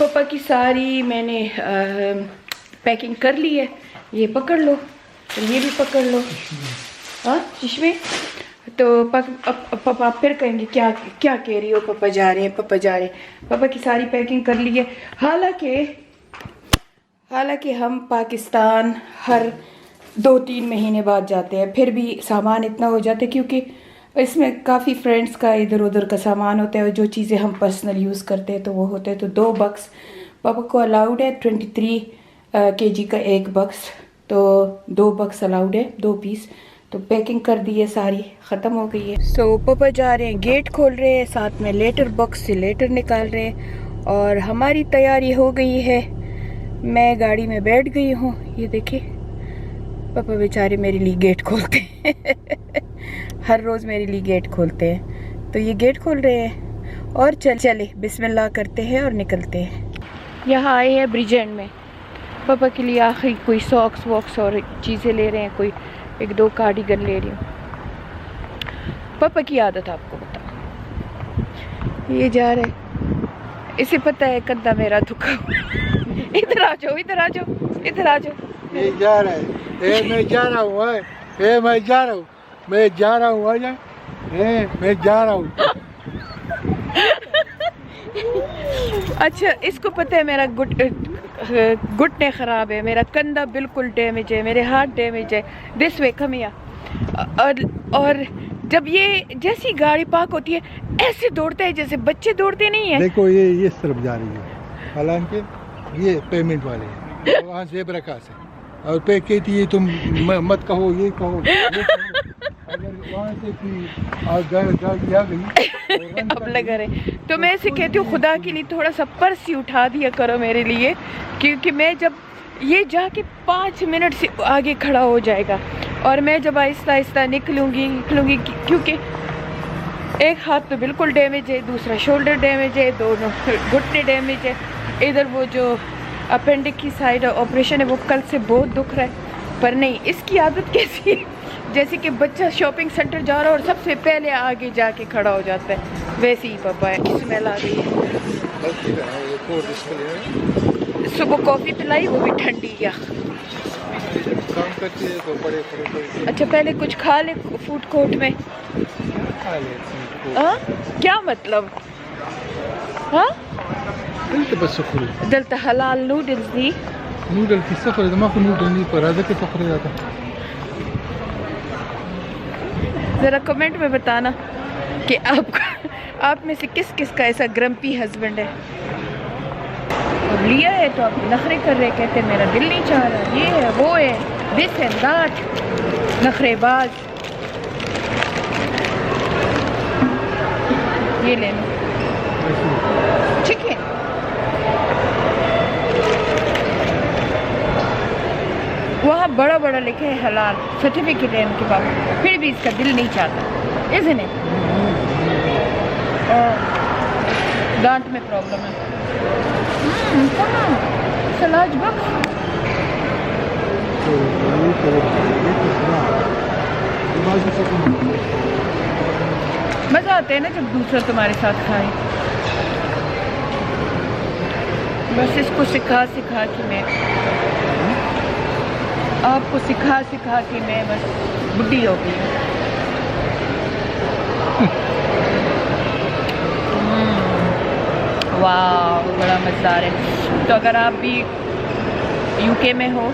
पापा की सारी मैंने पैकिंग कर ली है। ये पकड़ लो और ये भी पकड़ लो। हाँ चश्मे तो पापा फिर कहेंगे क्या क्या कह रही हो, पापा जा रहे हैं, पापा जा रहे हैं। पापा की सारी पैकिंग कर ली है। हालांकि हम पाकिस्तान हर 2-3 महीने बाद जाते हैं, फिर भी सामान इतना हो जाता है क्योंकि इसमें काफ़ी फ्रेंड्स का इधर उधर का सामान होता है और जो चीज़ें हम पर्सनल यूज़ करते हैं तो वो होते हैं। तो 2 बक्स पापा को अलाउड है, 23 kg का 1 बक्स, तो 2 बक्स अलाउड है, 2 पीस। तो पैकिंग कर दी है, सारी ख़त्म हो गई है। सो पापा जा रहे हैं, गेट खोल रहे हैं, साथ में लेटर बॉक्स से लेटर निकाल रहे हैं और हमारी तैयारी हो गई है। मैं गाड़ी में बैठ गई हूँ। ये देखिए पापा बेचारे मेरे लिए गेट खोलते हैं हर रोज़ मेरे लिए गेट खोलते हैं, तो ये गेट खोल रहे हैं और चले बिस्मिल्लाह करते हैं और निकलते हैं। यहाँ आए हैं ब्रिज एंड में, पापा के लिए आखिरी कोई सॉक्स वॉक्स और चीज़ें ले रहे हैं, कोई 1-2 कार्डिगन ले रही हूँ। पापा की आदत आपको बताओ, ये जा रहे, इसे पता है कंधा मेरा दुखा इधर आ जाओ, इधर आ जाओ, इधर आ जाओ। ये जा रहा है, मैं जा रहा हूँ, मैं जा रहा हूँ, मैं जा रहा हूँ, आजा, मैं जा रहा हूँ। अच्छा इसको पता है मेरा घुटने ख़राब है, मेरा कंधा बिल्कुल डैमेज है, मेरे हाथ डैमेज है। This way come here. और जब ये जैसी गाड़ी पार्क होती है ऐसे दौड़ता है जैसे बच्चे दौड़ते नहीं है। देखो ये इस तरफ जा रही है, हालांकि ये पेमेंट वाले हैं, वहाँ जेब्रा क्रॉस है और पे कहती है तुम मत कहो, ये कहो, अगर वहाँ से गाड़ी आ गई अब लगा रहे तो मैं ऐसे कहती हूँ खुदा के लिए थोड़ा सा पर्स ही उठा दिया करो मेरे लिए, क्योंकि मैं जब ये जाके 5 मिनट से आगे खड़ा हो जाएगा और मैं जब आहिस्ता आहिस्ता निकलूँगी क्योंकि एक हाथ तो बिल्कुल डैमेज है, दूसरा शोल्डर डैमेज है, दोनों घुटने डैमेज है, इधर वो जो अपेंडिक की साइड ऑपरेशन है वो कल से बहुत दुख रहा है। पर नहीं, इसकी आदत कैसी है जैसे कि बच्चा शॉपिंग सेंटर जा रहा है और सबसे पहले आगे जाके खड़ा हो जाता है, वैसे ही पापा है। स्मेल आ रही है। सुबह कॉफ़ी पिलाई, वो भी ठंडी या काम करती है तो बड़े। अच्छा पहले कुछ खा ले फूड कोर्ट में। क्या मतलब? हाँ दलता हलाल नूडल्स दी नूडल की सफर है, माफ़ी नूडल नहीं पर आधा के पकड़े जाता। ज़रा कमेंट में बताना कि आप में से किस किस का ऐसा ग्रम्पी हस्बैंड है। और लिया है तो आप नखरे कर रहे, कहते मेरा दिल नहीं चाह रहा, ये है वो है, दिस एंड दैट, नखरेबाज। ये ले लो चिकन। वहाँ बड़ा बड़ा लिखे है हलाल, सर्टिफिकेट है उनके पास, फिर भी इसका दिल नहीं चाहता, इसने दांत में प्रॉब्लम है। सलाद बक्स मज़ा आता है ना जब दूसरा तुम्हारे साथ खाए। बस इसको सिखा के मैं आपको सिखा के मैं बस बुढ़ी हो गई। वाह बड़ा मज़ेदार है। तो अगर आप भी यूके में हो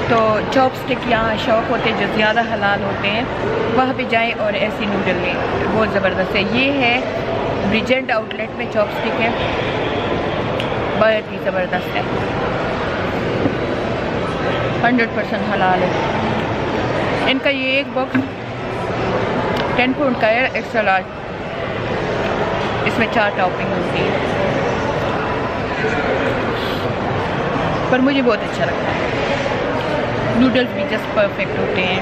तो चॉपस्टिक यहाँ शौक होते हैं जो ज़्यादा हलाल होते हैं, वहाँ पे जाएं और ऐसी नूडल लें, बहुत ज़बरदस्त है। ये है ब्रिजेंट आउटलेट में चॉपस्टिक है, बहुत ही ज़बरदस्त है, 100% हलाल है। इनका ये एक बॉक्स 10 पाउंड का है, एक्स्ट्रा लार्ज, इसमें 4 टॉपिंग होती है, पर मुझे बहुत अच्छा लगता है। नूडल्स भी जस्ट परफेक्ट होते हैं।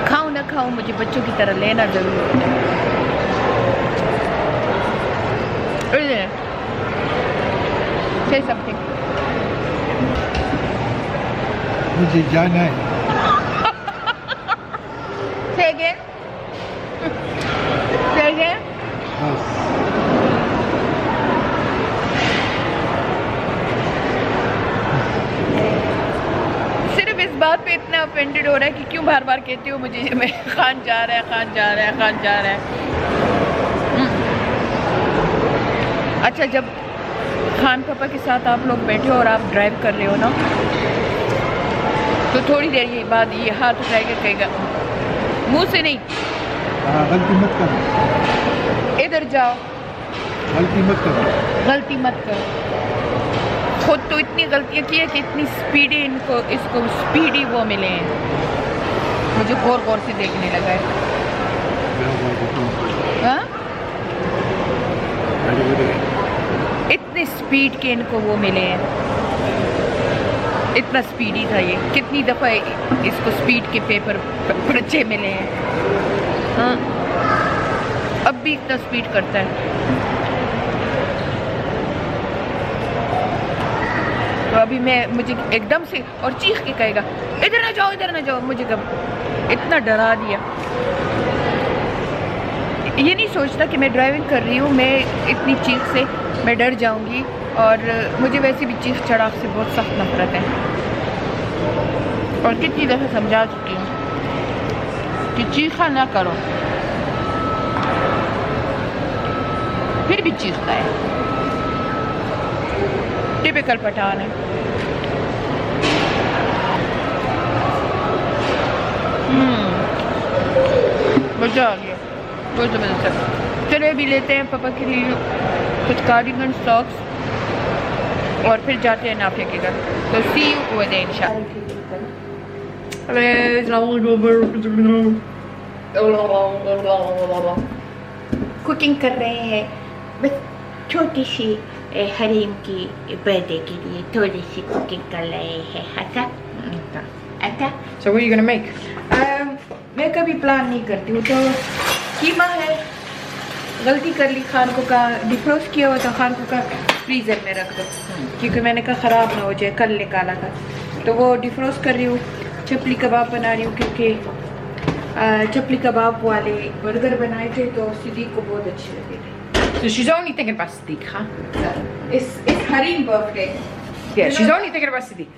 खाऊं ना खाऊं, मुझे बच्चों की तरह लेना ज़रूर होता है। Say something. मुझे जाना है। Say again. Say again. हाँ। बात पे इतना ऑफेंडेड हो रहा है कि क्यों बार बार कहती हो मुझे मैं खान जा रहा है, खान जा रहा है, खान जा रहा है। अच्छा, जब खान पापा के साथ आप लोग बैठे हो और आप ड्राइव कर रहे हो ना, तो थोड़ी देर ये बाद ये हाथ उठाएगा, कहेगा मुंह से नहीं, गलती मत करो, इधर जाओ, गलती मत करो, गलती मत करो। खुद तो इतनी गलतियाँ की है कि इतनी स्पीडी इसको स्पीडी वो मिले हैं। मुझे गौर गौर से देखने लगा है। हाँ? इतने स्पीड के इनको वो मिले हैं, इतना स्पीडी था ये। कितनी दफ़ा इसको स्पीड के पेपर पर्चे मिले हैं। हाँ, अब भी इतना स्पीड करता है। तो अभी मुझे एकदम से और चीख के कहेगा इधर ना जाओ, इधर ना जाओ। मुझे कब इतना डरा दिया। ये नहीं सोचता कि मैं ड्राइविंग कर रही हूँ, मैं इतनी चीख से मैं डर जाऊँगी। और मुझे वैसे भी चीख चढ़ाव से बहुत सख्त नफरत है। और कितनी दफ़ा समझा चुकी हूँ कि चीखा ना करो, फिर भी चीखता है। टिपिकल पठान है। मज़ा आ गया, बहुत ज़बरदस्त। चले भी लेते हैं पापा के लिए कुछ कार्डिगन सॉक्स और फिर जाते हैं नाफिया के घर। तो सी यू ओवर देयर इंशाल्लाह। कुकिंग कर रहे हैं बस छोटी सी हरीम की बर्थडे के लिए थोड़ी सी कुकिंग कर रहे हैं। अच्छा अच्छा। So what are you gonna make? मैं कभी प्लान नहीं करती हूँ। तो कीमा है, गलती कर ली, खान को कहा डिफ्रोस्ट किया हुआ था, खान को कहा फ्रीज़र में रख दो क्योंकि मैंने कहा ख़राब ना हो जाए, कल निकाला था। तो वो डिफ्रोस्ट कर रही हूँ। चपली कबाब बना रही हूँ क्योंकि चपली कबाब वाले बर्गर बनाए थे तो सिद्दीक को बहुत अच्छे लगे थे। So she's only thinking about Siddiq, huh? It's Hareem birthday. Yeah, she's only thinking about Siddiq.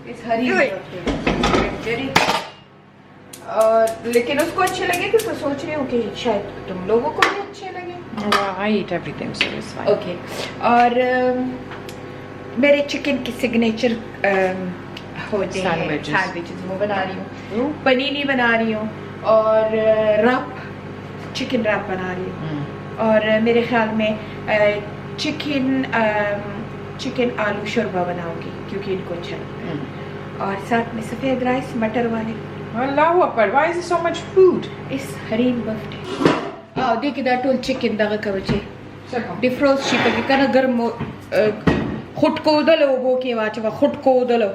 इस हरीम बर्थडे और लेकिन उसको अच्छे लगे तो सोच रही हूँ कि शायद तुम लोगों को भी अच्छे लगे। Well, I eat everything, so it's fine. Okay. और मेरे चिकन की सिग्नेचर होते हैं सैंडविचेस, वो बना रही हूँ। पनीनी बना रही हूँ और रैप, चिकन रैप बना रही हूँ। और मेरे ख्याल में चिकन आलू शोरबा बनाऊंगी क्योंकि इनको अच्छा लगता है। और साथ में सफ़ेद राइस मटर वाले। Allahu Akbar, why is there so much food? It's Harim birthday. Oh, they get that whole chicken daga kabache. Second. Defrost sheep ke kana garm khud ko dalo wo ke wacha khud ko dalo.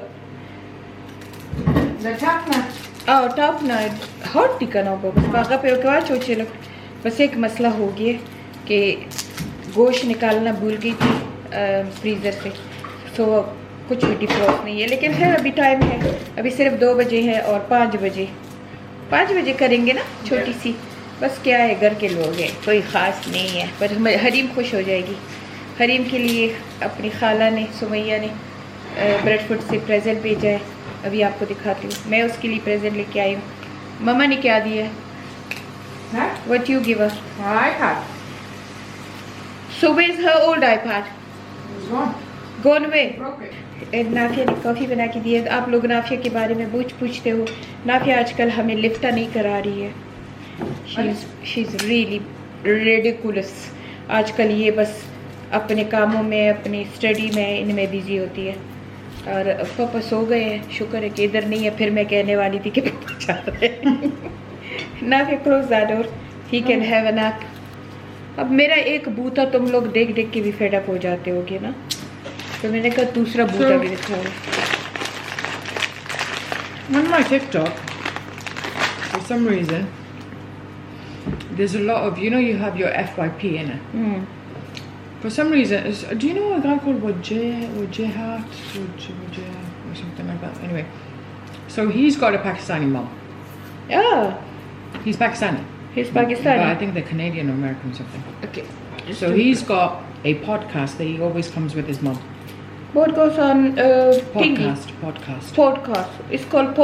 The tapna. Oh, tapna hot tikana wo bas baga pe ke wacha chelo. बस एक मसला हो गया कि गोश्त निकालना भूल गई थी फ्रीज़र से, तो कुछ भी डिफ्रोस्ट नहीं है। लेकिन खैर अभी टाइम है, अभी सिर्फ 2 बजे है और 5 बजे करेंगे ना छोटी सी। बस क्या है, घर के लोग हैं, कोई ख़ास नहीं है। पर हरीम खुश हो जाएगी। हरीम के लिए अपनी खाला ने, सुमैया ने ब्रेडफुट से प्रेजेंट भेजा है। अभी आपको दिखाती हूँ। मैं उसके लिए प्रेजेंट लेके आई हूँ। मम्मा ने क्या दिया है? What you give her? My iPad. So where's her old iPad? It's gone. Gone away. Broke it. Nafia ने कॉफ़ी बना के दी है। आप लोग नाफिया के बारे में पूछते हो। नाफिया आजकल हमें लिफ्टा नहीं करा रही है। She's really ridiculous. आजकल ये बस अपने कामों में, अपनी स्टडी में, इनमें बिजी होती है। और पापा सो गए हैं, शुक्र है कि इधर नहीं है। फिर मैं कहने वाली थी कि पापा जा रहे हैं। Nafia close that door, he can have a nap. अब मेरा एक बूथा तुम लोग देख देख के भी फेड अप हो जाते होगे ना, तो मैंने कहा दूसरा बूथा भी दिखाओ। On my TikTok, for some reason, there's a lot of, you know, you have your FYP in it. For some reason, do you know a guy called Wajahat or something like that? Anyway, so he's got a Pakistani mom. Yeah, He's Pakistani. he's Pakistani. But I think they're Canadian or American or something. Okay. So he's got a podcast that he always comes with his mom. What goes on? Podcast. Podcast. It's called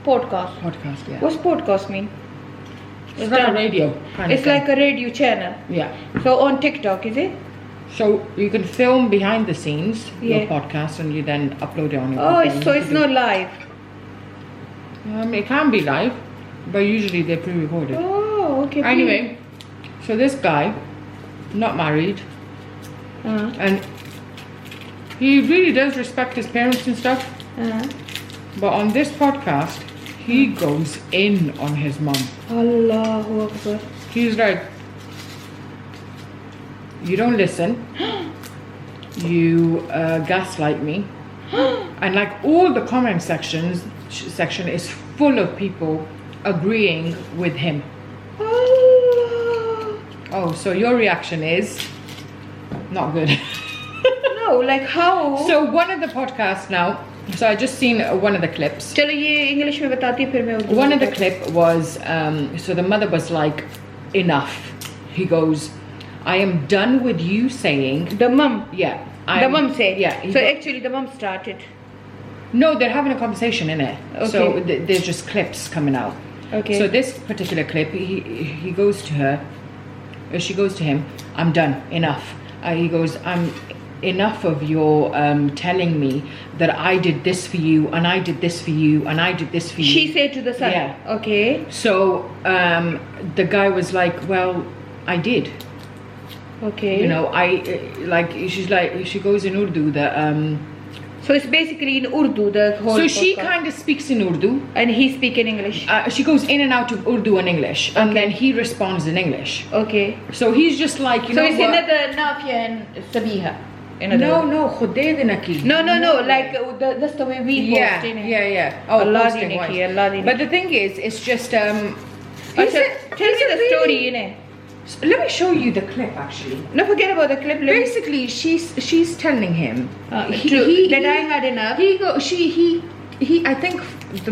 Podcast. Podcast, yeah. What's podcast mean? It's like a radio kind It's of thing. like a radio channel. Yeah. So on TikTok, is it? So you can film behind the scenes your Yeah. podcast and you then upload it on your Oh, podcast. so it's not live. It can be live, but usually they're pre-recorded. Oh, okay. Anyway, so this guy, not married, and he really does respect his parents and stuff. But on this podcast, he goes in on his mom. Allahu Akbar. He's like, you don't listen. You gaslight me. And like all the comment section is full of people agreeing with him. Allah. Oh, so your reaction is not good. No, like how? So one of the podcasts now, so I just seen one of the clips. चलो ये English में बताती है फिर मैं Urdu One में of the बताती clip was, so the mother was like, enough. He goes, I am done with you saying, हूँ. The mum. yeah. The mum said. Yeah. he So go- actually the mum started. no, they're having a conversation in it. So Okay. there's just clips coming out. Okay. So this particular clip, he goes to her, she goes to him, I'm done, enough. He goes, I'm enough of your telling me that I did this for you, and I did this for you, and I did this for you. She said to the son. Yeah. Okay. So the guy was like, well, I did. Okay. You know, she's like, she goes in Urdu that So it's basically in Urdu the whole. so she podcast. kind of speaks in Urdu. And he speak in English. She goes in and out of Urdu and English, and Okay. then he responds in English. Okay. So he's just like, you So know it's what? another Nafia and Sabiha. Another No, one. no, Khuded Naki. No, like that's the way we Yeah, post in it. yeah. Oh, Allah posting dine wise. ki, Allah dine But ki. the thing is, it's just Achha, tell me the story in it. Let me show you the clip actually. No, forget about the clip. Let me- Basically, she's telling him that I had enough. He I think the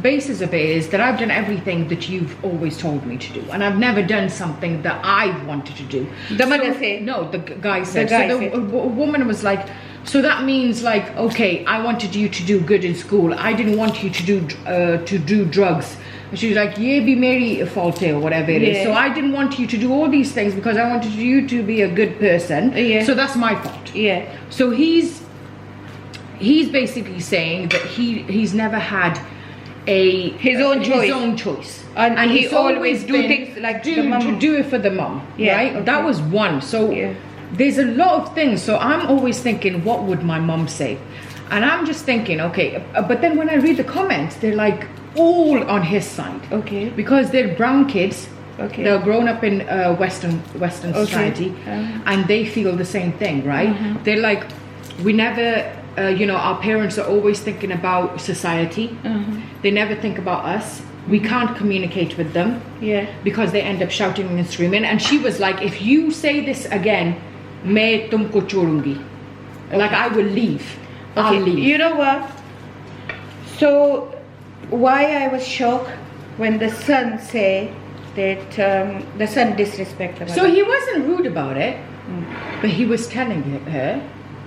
basis of it is that I've done everything that you've always told me to do, and I've never done something that I wanted to do. The mother said. No, the guy said. The guy so said. the woman was like, so that means like, okay, I wanted you to do good in school. I didn't want you to do drugs. And she's like, ye bhi meri fault hai, or whatever it is. Yeah. So I didn't want you to do all these things because I wanted you to be a good person. Yeah. So that's my fault. Yeah. So he's basically saying that he's never had His own choice. And he he's always do been things like do, the mum. to do it for the mum, Yeah, right? okay. That was one. So Yeah. there's a lot of things. So I'm always thinking, what would my mum say? And I'm just thinking, okay. But then when I read the comments, they're like all on his side. Okay. Because they're brown kids. Okay. They're grown up in Western society, and they feel the same thing, right? They're like, we never, our parents are always thinking about society. They never think about us. We can't communicate with them. Yeah. Because they end up shouting and screaming. And she was like, if you say this again, main tumko chorungi. Like, I will leave. I'll Okay. leave. You know what? So why I was shocked when the son said that the son disrespected her. So he wasn't rude about it, but he was telling her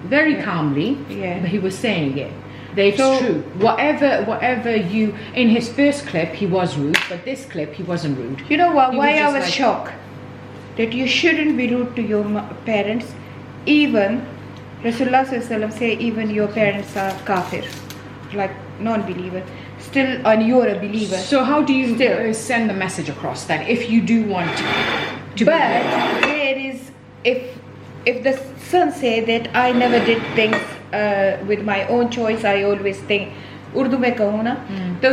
very calmly. Yeah. But he was saying it. That it's So- true. Whatever you in his first clip he was rude, but this clip he wasn't rude. You know what? He Why I just was like- shocked that you shouldn't be rude to your parents. Even Rasulullah Sallallahu Alaihi Wasallam say even your parents are kafir, like non-believer. Still, and you're a believer. So how do you Still. send the message across then if you do want to But there is, if the son say that I never did things with my own choice, I always think Urdu में कहूँ ना तो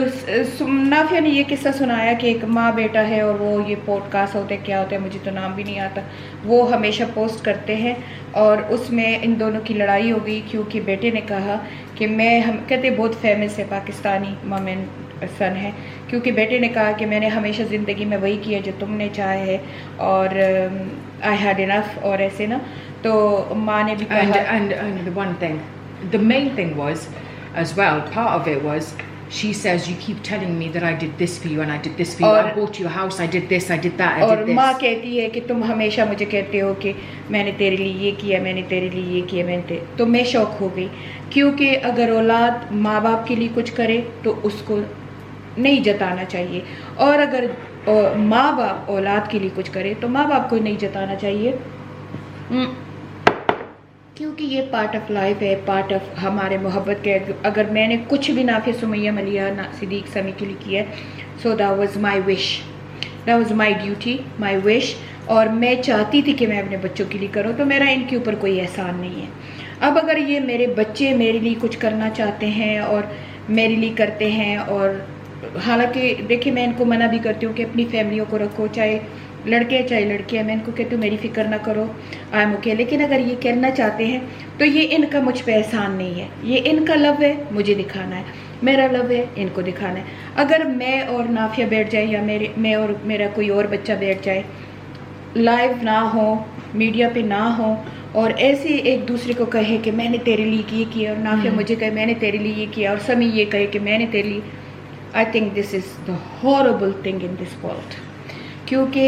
नाफिया ने ये किस्सा सुनाया कि एक माँ बेटा है और वो ये पॉडकास्ट होते क्या होते हैं मुझे तो नाम भी नहीं आता वो हमेशा पोस्ट करते हैं और उसमें इन दोनों की लड़ाई हो गई क्योंकि बेटे ने कहा कि हम कहते बहुत फेमस है पाकिस्तानी मम एंड सन है क्योंकि बेटे ने कहा कि मैंने हमेशा ज़िंदगी में वही किया जो तुमने चाहे है और आई हैड इनफ और ऐसे ना तो माँ ने भी कहा and the one thing, the main thing was as well, part of it was she says you keep telling me that I did this for you and I did this for you, I bought you a house, I did this, I did that, I और did this. माँ कहती है कि तुम हमेशा मुझे कहते हो कि मैंने तेरे लिए ये किया मैंने तेरे लिए ये किया तो मैं शौक हो गई क्योंकि अगर औलाद माँ बाप के लिए कुछ करे तो उसको नहीं जताना चाहिए। और अगर माँ बाप औलाद के लिए कुछ करे तो माँ बाप को नहीं जताना चाहिए, क्योंकि ये पार्ट ऑफ लाइफ है, पार्ट ऑफ हमारे मोहब्बत के। अगर मैंने कुछ भी नाफिया सुमैया मलिया ना सिद्दीक समी के लिए किया है, so that was my wish, that was my duty, my wish. और मैं चाहती थी कि मैं अपने बच्चों के लिए करूँ, तो मेरा इनके ऊपर कोई एहसान नहीं है। अब अगर ये मेरे बच्चे मेरे लिए कुछ करना चाहते हैं और मेरे लिए करते हैं, और हालांकि देखिए मैं इनको मना भी करती हूँ कि अपनी फैमिलियों को रखो, चाहे लड़के चाहे लड़कियाँ, मैं इनको कहती हूँ मेरी फिक्र ना करो, आई एम ओके। लेकिन अगर ये करना चाहते हैं तो ये इनका मुझ पे एहसान नहीं है, ये इनका लव है, मुझे दिखाना है, मेरा लव है, इनको दिखाना है। अगर मैं और नाफिया बैठ जाए या मैं और मेरा कोई और बच्चा बैठ जाए, लाइव ना हो, मीडिया पे ना हो, और ऐसे एक दूसरे को कहे कि मैंने तेरे लिए ये किया, और नाफिया मुझे कहे मैंने तेरे लिए ये किया, और समी ये कहे कि मैंने तेरे लिए, I think this is the horrible thing in this world. क्योंकि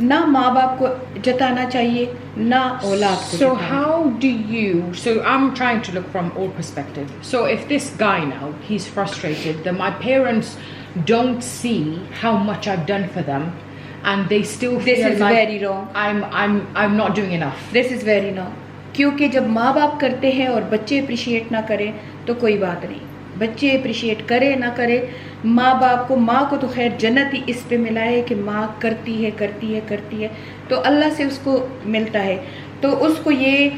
ना माँ बाप को जताना चाहिए ना औलाद को। So how do you, so I'm trying to look from all perspective. So if this guy now, he's frustrated that my parents don't see how much I've done for them, and they still This feel is like very wrong. I'm not doing enough. This is very wrong. क्योंकि जब माँ बाप करते हैं और बच्चे appreciate ना करें तो कोई बात नहीं, बच्चे अप्रिशिएट करे ना करे, माँ बाप को, माँ को तो खैर जन्नत ही इस पे मिला है कि माँ करती है करती है करती है, तो अल्लाह से उसको मिलता है। तो उसको ये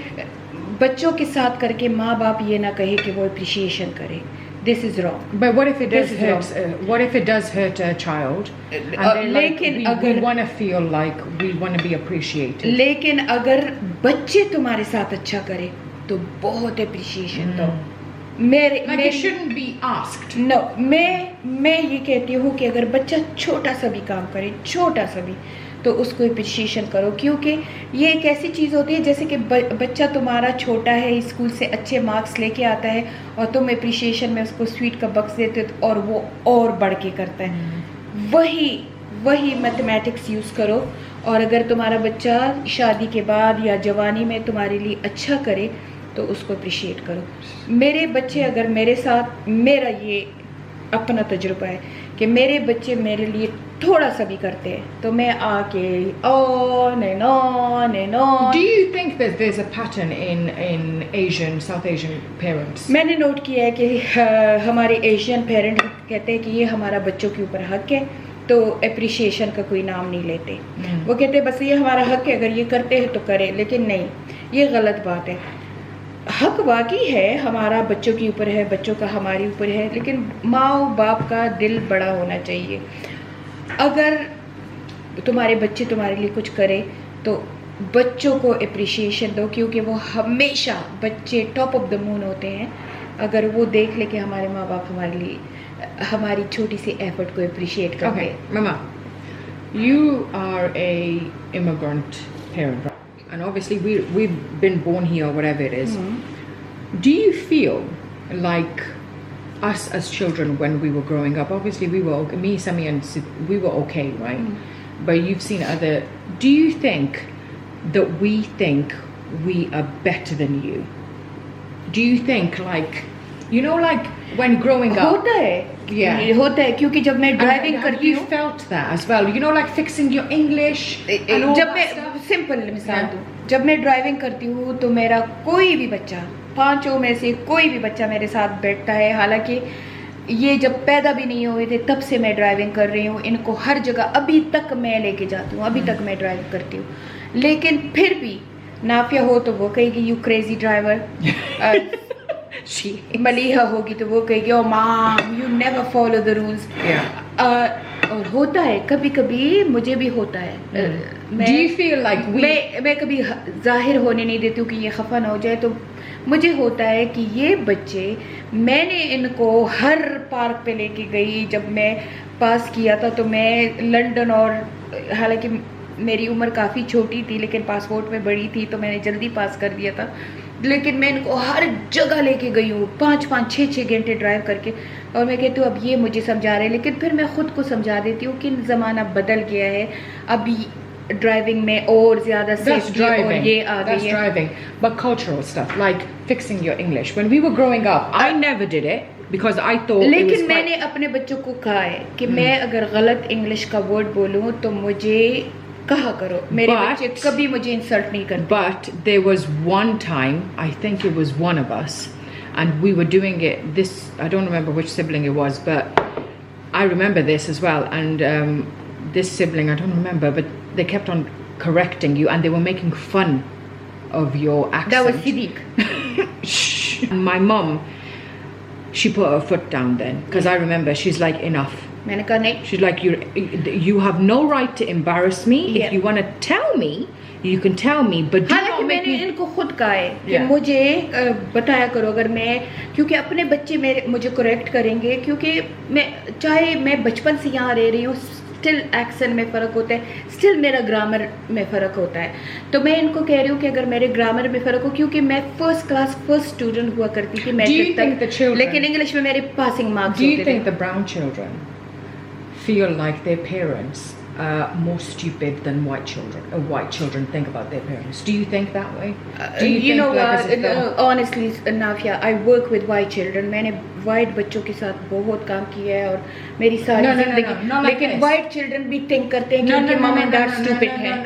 बच्चों के साथ करके माँ बाप ये ना कहे कि वो अप्रिशिएशन करे, this is wrong. But what if it does hurt? What if it does hurt a child? And they're like, लेकिन we अगर want to feel like we want to be appreciated. लेकिन अगर बच्चे तुम्हारे साथ अच्छा करे तो बहुत अप्रिशिएशन दो। Like it shouldn't be asked. No, मैं ये कहती हूँ कि अगर बच्चा छोटा सा भी काम करे, छोटा सा भी, तो उसको अप्रिशिएशन करो। क्योंकि ये एक ऐसी चीज़ होती है जैसे कि बच्चा तुम्हारा छोटा है, स्कूल से अच्छे मार्क्स लेके आता है और तुम अप्रिशिएशन में उसको स्वीट का बक्स देते हो और वो और बढ़ के करता है। वही मैथमेटिक्स यूज़ करो। और अगर तुम्हारा बच्चा शादी के बाद या जवानी में तुम्हारे लिए अच्छा करे तो उसको अप्रिशिएट करो। मेरे बच्चे अगर मेरे साथ, मेरा ये अपना तजुर्बा है कि मेरे बच्चे मेरे लिए थोड़ा सा भी करते हैं तो मैं आके on and on and on। Do you think that there's a pattern in Asian, South Asian parents? मैंने नोट किया है कि हमारे एशियन पेरेंट कहते हैं कि ये हमारा बच्चों के ऊपर हक है, तो अप्रिशिएशन का कोई नाम नहीं लेते। वो कहते हैं बस ये हमारा हक है, अगर ये करते हैं तो करें। लेकिन नहीं, ये गलत बात है। हक वाकई है हमारा, बच्चों के ऊपर है, बच्चों का हमारे ऊपर है, लेकिन माँ बाप का दिल बड़ा होना चाहिए। अगर तुम्हारे बच्चे तुम्हारे लिए कुछ करें तो बच्चों को अप्रिशिएशन दो, क्योंकि वो हमेशा, बच्चे टॉप ऑफ द मून होते हैं अगर वो देख ले कि हमारे माँ बाप हमारे लिए हमारी छोटी सी एफर्ट को अप्रिशिएट करते हैं। Okay, Mama, you are a immigrant parent, right? And obviously we've been born here, whatever it is. Do you feel like us as children when we were growing up, obviously we were, me, Sami and Sid, we were okay, right? But you've seen other, do you think that we think we are better than you? Do you think like, you know, like when growing up? होता है, Yeah. ये होता है, क्योंकि जब मैं driving करती हूँ, you felt that as well, you know, like fixing your English and all जब that मैं stuff? सिंपल मिसाल दूँ, जब मैं ड्राइविंग करती हूँ तो मेरा कोई भी बच्चा, पांचों में से कोई भी बच्चा मेरे साथ बैठता है। हालांकि ये जब पैदा भी नहीं हुए थे तब से मैं ड्राइविंग कर रही हूँ, इनको हर जगह अभी तक मैं लेके जाती हूँ, अभी तक मैं ड्राइव करती हूँ। लेकिन फिर भी नाफिया हो तो वो कहेगी यू क्रेजी ड्राइवर, मलिहा होगी तो वो कहेगी ओ माम you never follow the rules. और होता है, कभी कभी मुझे भी होता है। Do you feel like मैं कभी जाहिर होने नहीं देती हूँ कि ये खफा ना हो जाए, तो मुझे होता है कि ये बच्चे, मैंने इनको हर पार्क पे लेके गई। जब मैं पास किया था तो मैं लंदन, और हालांकि मेरी उम्र काफ़ी छोटी थी लेकिन पासपोर्ट में बड़ी थी तो मैंने जल्दी पास कर दिया था, लेकिन मैं इनको हर जगह लेके गई हूँ 5-5, 6-6 घंटे ड्राइव करके। और मैं कहती हूँ अब ये मुझे समझा रहे हैं, लेकिन फिर मैं ख़ुद को समझा देती हूँ कि ज़माना बदल गया है, अभी ड्राइविंग में और ज़्यादा सेफ्टी और ये आ गई है। driving, but cultural stuff like fixing your English. When we were growing up, I never did it. because I thought it was लेकिन quite- मैंने अपने बच्चों को कहा है कि मैं अगर गलत इंग्लिश का वर्ड बोलूं तो मुझे कहा करो, मेरे But- बच्चे कभी मुझे इंसल्ट नहीं करते. But there was one time, I think it was one of us, and we were doing it. This, I don't remember which sibling it was, but I remember this as well. And this sibling, I don't remember, but they kept on correcting you, and they were making fun of your accent. That was Siddiq. Shh. And my mum, she put her foot down then, because I remember she's like, enough. मैंने कहा नहीं. She's like, you have no right to embarrass me. Yeah. If you want to tell me, you can tell me, but do हालांकि not make मैंने me. इनको खुद कहा है कि Yeah. मुझे बताया करो अगर मैं, क्योंकि अपने बच्चे मेरे मुझे करेक्ट करेंगे, क्योंकि मैं चाहे मैं बचपन से यहाँ रह रही हूँ, स्टिल एक्सेंट में फ़र्क होता है, स्टिल मेरा ग्रामर में फ़र्क होता है. तो मैं इनको कह रही हूँ कि अगर मेरे ग्रामर में फ़र्क हो, क्योंकि मैं फर्स्ट क्लास फर्स्ट स्टूडेंट हुआ करती थी मैट्रिक think the तक, children- लेकिन इंग्लिश में मेरे पासिंग मार्क्स Do you होते think थे. the brown children feel like their parents are more stupid than white children? Or white children think about their parents? Do you think that way? Do You know like as what? if they're- Honestly, Nafia, I work with white children. मैंने white बच्चों के साथ बहुत काम किया है और मेरी सारी No, no, no, जिंदगी. no, not like लेकिन this. white children भी think करते हैं कि उनके mom and dad stupid हैं.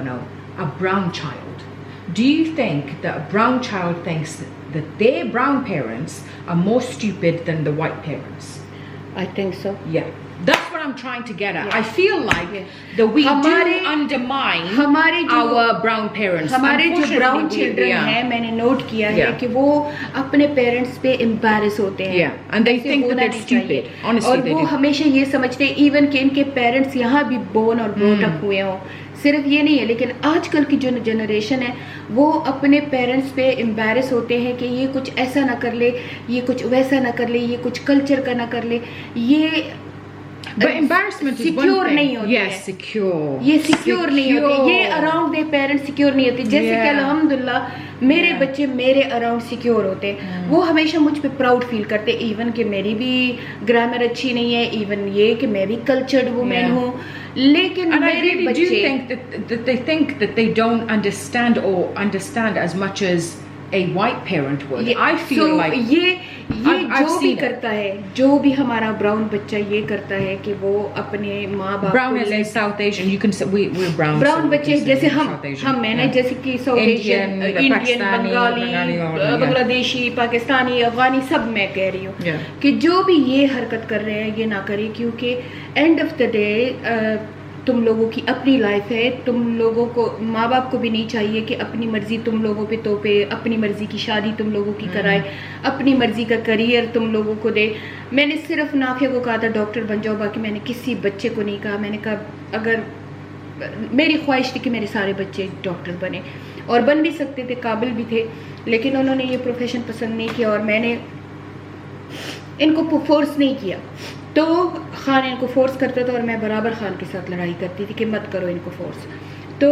No. A brown child. Do you think that a brown child thinks that their brown parents are more stupid than the white parents? I think so. Yeah. That's what I'm trying to get at. Yeah. I feel like Yeah. that we हमारे- do undermine हमारे जो- our brown parents. हमारे जो Unfortunately, brown we- children yeah. हैं, मैंने note किया है Yeah. कि वो अपने पेरेंट्स पे एम्बेरस होते हैं. Yeah, and they ऐसे think that होना they're नहीं stupid. चाहिए. Honestly, और they वो do. हमेशा ये समझते हैं इवन कि इनके पेरेंट्स यहाँ भी बोर्न और ब्रोट अप हुए हों. सिर्फ ये नहीं है, लेकिन आजकल की जो जनरेशन है वो अपने पेरेंट्स पे एम्बेरस होते हैं कि ये कुछ ऐसा ना कर ले, ये कुछ वैसा ना कर ले, ये कुछ कल्चर का ना कर ले. ये But embarrassment is one secure thing. नहीं होते Yes, हैं. secure. ये सिक्योर नहीं होते, ये अराउंड दे पेरेंट्स सिक्योर नहीं होते. जैसे कि Yeah. अल्हम्दुलिल्लाह मेरे Yeah. बच्चे मेरे अराउंड सिक्योर होते हैं. वो हमेशा मुझ पे प्राउड फील करते, इवन कि मेरी भी ग्रामर अच्छी नहीं है, इवन ये कि मैं भी कल्चर्ड वुमेन Yeah. हूँ, लेकिन And I मेरे really do बच्चे think that they think that they don't understand as much as a white parent would. ये- I feel so like ये I've जो भी seen it. करता है, जो भी हमारा ब्राउन बच्चा ये करता है कि वो अपने माँ बाप brown को as in South Asian. You can say we're brown. Brown so we बच्चे can say जैसे we're हम South Asian. हम मैंने Yeah. जैसे कि south Asian, Indian, Indian, Pakistani, Bengali, Bengali और yeah. बांग्लादेशी, पाकिस्तानी, अफगानी, सब मैं कह रही हूँ Yeah. कि जो भी ये हरकत कर रहे हैं ये ना करें, क्योंकि एंड ऑफ द डे तुम लोगों की अपनी लाइफ है. तुम लोगों को, माँ बाप को भी नहीं चाहिए कि अपनी मर्जी तुम लोगों पे तोपे, अपनी मर्जी की शादी तुम लोगों की कराए, अपनी मर्जी का करियर तुम लोगों को दे. मैंने सिर्फ नाफिया को कहा था डॉक्टर बन जाओ, बाकी मैंने किसी बच्चे को नहीं कहा. मैंने कहा अगर मेरी ख्वाहिश थी कि मेरे सारे बच्चे डॉक्टर बने और बन भी सकते थे, काबिल भी थे, लेकिन उन्होंने ये प्रोफेशन पसंद नहीं किया और मैंने इनको फोर्स नहीं किया. तो खान इनको फोर्स करता था और मैं बराबर खान के साथ लड़ाई करती थी कि मत करो इनको फोर्स. तो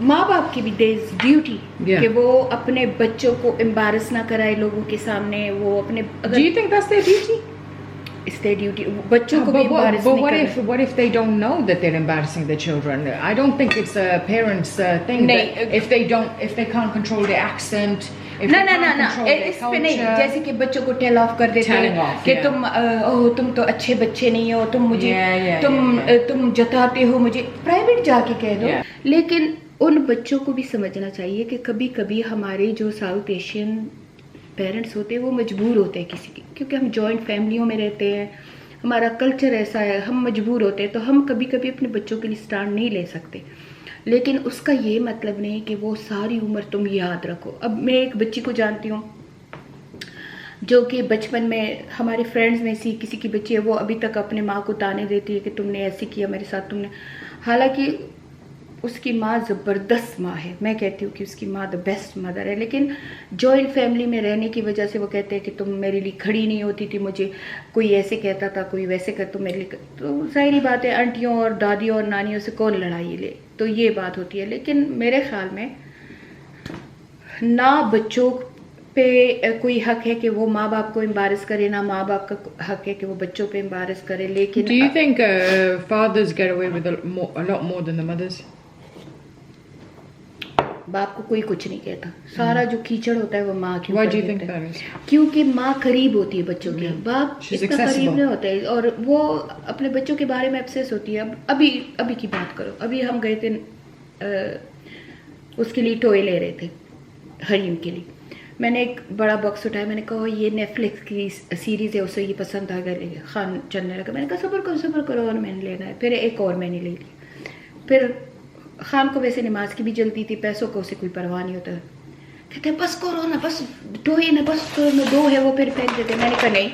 माँ बाप की भी देयर इज ड्यूटी Yeah. कि वो अपने बच्चों को एम्बैरस ना कराए लोगों के सामने. वो अपने Do you think that's their duty? It's there duty बच्चों को भी But एम्बैरस what, नहीं but कराए. what if they don't know that they're embarrassing their children? I don't think it's a parent's thing. नहीं, That if they can't control their accent, if ना they ना can't ना ना control their इस पे नहीं. culture. जैसे कि बच्चों को टेल ऑफ कर देते Telling हैं off, कि yeah. तुम तो अच्छे बच्चे नहीं हो, तुम मुझे Yeah. तुम जताते हो मुझे. प्राइवेट जाके कह दो. Yeah. लेकिन उन बच्चों को भी समझना चाहिए कि कभी कभी हमारे जो साउथ एशियन पेरेंट्स होते हैं वो मजबूर होते हैं किसी की, क्योंकि हम जॉइंट फैमिलियों में रहते हैं, हमारा कल्चर ऐसा है, हम मजबूर होते हैं. तो हम कभी कभी अपने बच्चों के लिए स्टैंड नहीं ले सकते, लेकिन उसका ये मतलब नहीं कि वो सारी उम्र तुम याद रखो. अब मैं एक बच्ची को जानती हूँ जो कि बचपन में हमारे फ्रेंड्स में से किसी की बच्ची है, वो अभी तक अपने माँ को ताने देती है कि तुमने ऐसे किया मेरे साथ, तुमने. हालांकि उसकी माँ ज़बरदस्त माँ है, मैं कहती हूँ कि उसकी माँ द बेस्ट मदर है, लेकिन जॉइंट फैमिली में रहने की वजह से वो कहते हैं कि तुम मेरे लिए खड़ी नहीं होती थी, मुझे कोई ऐसे कहता था, कोई वैसे कहता, तुम मेरे लिए. तो जाहिर बात है आंटियों और दादियों और नानियों से कौन लड़ाई ले, तो ये बात होती है. लेकिन मेरे ख्याल में ना बच्चों पे कोई हक है कि वो माँ बाप को एम्बारस करे, ना माँ बाप का हक है कि वो बच्चों पे एम्बारस करे. लेकिन Do you think fathers get away with a lot more than the mothers? बाप को कोई कुछ नहीं कहता, सारा जो कीचड़ होता है वो माँ के Why ऊपर do you think गिरता है। that is? क्योंकि माँ करीब होती है बच्चों के, बाप She's इतना accessible. करीब नहीं होता है, और वो अपने बच्चों के बारे में ऑब्सेस होती है। अब अभी की बात करो, अभी हम गए थे उसके लिए टॉय ले रहे थे हरीम के लिए। मैंने एक बड़ा बॉक्स उठाया, मैंने कहा ये नेटफ्लिक्स की सीरीज़ है, उसे ये पसंद आ गया, खान चलने लगा। मैंने कहा सब्र करो और मैंने लेना है। फिर एक और मैंने ले ली। फिर खान को वैसे नमाज की भी जल्दी थी, पैसों को उसे कोई परवाह नहीं होता। कहते बस करो ना, बस टॉय ना, बस करो, 2 है वो फिर फेंक देते। मैंने कहा नहीं,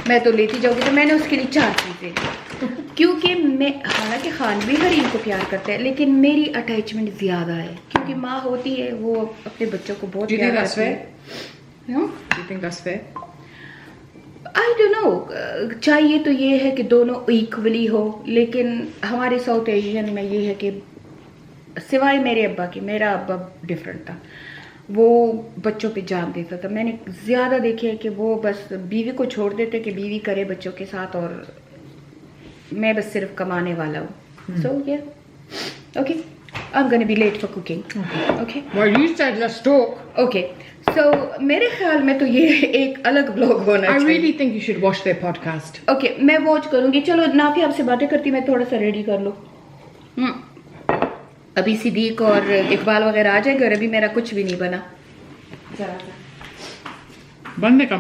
मैं तो लेती जाऊँगी। तो मैंने उसके लिए 4 चीज़ें ली, क्योंकि मैं, हालांकि खान भी हरीम को प्यार करता है, लेकिन मेरी अटैचमेंट ज़्यादा है, क्योंकि माँ होती है वो अपने बच्चों को बहुत प्यार करती है। Do you think that's fair? I don't know, चाहिए तो ये है कि दोनों इक्वली हो, लेकिन हमारे साउथ एशियन में ये है कि सिवाय मेरे अब्बा की, मेरा अब्बा डिफरेंट था, वो बच्चों पे जान देता था। मैंने ज़्यादा देखे है कि वो बस बीवी को छोड़ देते कि बीवी करे बच्चों के साथ, और मैं बस सिर्फ कमाने वाला हूँ। So yeah okay, I am gonna be late for cooking. Okay Well, you said let's talk. Okay, so मेरे ख्याल में तो ये एक अलग ब्लॉग होना I चाहिए। really think you should watch their podcast. Okay, मैं वॉच करूंगी। चलो नाफी आपसे बातें करती, मैं थोड़ा सा रेडी कर लूँ। अभी सिद्दीक और इकबाल वगैरह आ जाएंगे, और अभी मेरा कुछ भी नहीं बना। जरा सा बनने का